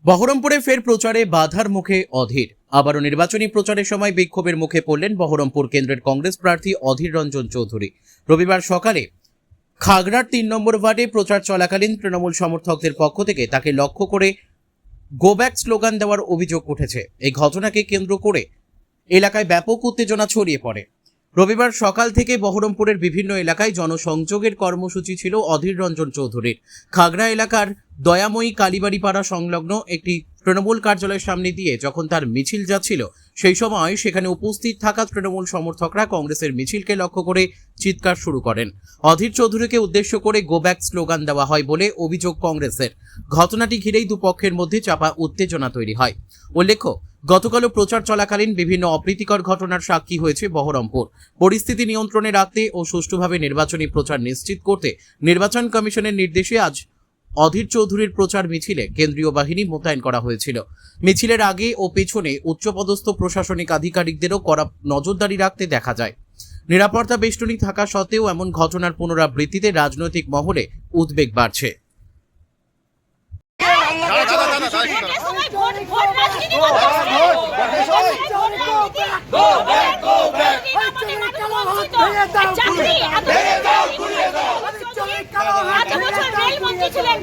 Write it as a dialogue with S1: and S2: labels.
S1: বহরমপুরে ফের প্রচারে বাধার মুখে অধীর। আবারও নির্বাচনী প্রচারের সময় বিক্ষোভের মুখে পড়লেন বহরমপুর কেন্দ্রের কংগ্রেস প্রার্থী অধীর রঞ্জন চৌধুরী। রবিবার সকালে খাগড়ার ৩ নম্বর ওয়ার্ডে প্রচার চলাকালীন তৃণমূল সমর্থকদের পক্ষ থেকে তাকে লক্ষ্য করে গো ব্যাক স্লোগান দেওয়ার অভিযোগ উঠেছে। এই ঘটনাকে কেন্দ্র করে এলাকায় ব্যাপক উত্তেজনা ছড়িয়ে পড়ে। রবিবার সকাল থেকে বহরমপুরের বিভিন্ন এলাকায় জনসংযোগের কর্মসূচি ছিল অধীর রঞ্জন চৌধুরীর। খাগড়া এলাকার দয়াময়ী কালীবাড়িপাড়া সংলগ্ন একটি তৃণমূল কার্যালয়ের সামনে দিয়ে যখন তার মিছিল যাচ্ছিল, সেই সময় সেখানে উপস্থিত থাকা তৃণমূল সমর্থকরা কংগ্রেসের মিছিলকে লক্ষ্য করে চিৎকার শুরু করেন। অধীর চৌধুরীকে উদ্দেশ্য করে গো ব্যাক স্লোগান দেওয়া হয় বলে অভিযোগ কংগ্রেসের। ঘটনাটি ঘিরেই দুপক্ষের মধ্যে চাপা উত্তেজনা তৈরি হয়। উল্লেখ্য, গতকালও প্রচার চলাকালীন বিভিন্ন অপ্রীতিকর ঘটনার সাক্ষী হয়েছে বহরমপুর। পরিস্থিতি নিয়ন্ত্রণে রাখতে ও সুষ্ঠুভাবে নির্বাচনী প্রচার নিশ্চিত করতে নির্বাচন কমিশনের নির্দেশে আজ অধীর চৌধুরীর প্রচার মিছিলে কেন্দ্রীয় বাহিনী মোতায়েন করা হয়েছিল। মিছিলের আগে ও পেছনে উচ্চপদস্থ প্রশাসনিক আধিকারিকদেরও কড়া নজরদারি রাখতে দেখা যায়। নিরাপত্তা বেষ্টনী থাকা সত্ত্বেও এমন ঘটনার পুনরাবৃত্তিতে রাজনৈতিক মহলে উদ্বেগ বাড়ছে।
S2: ছিলেন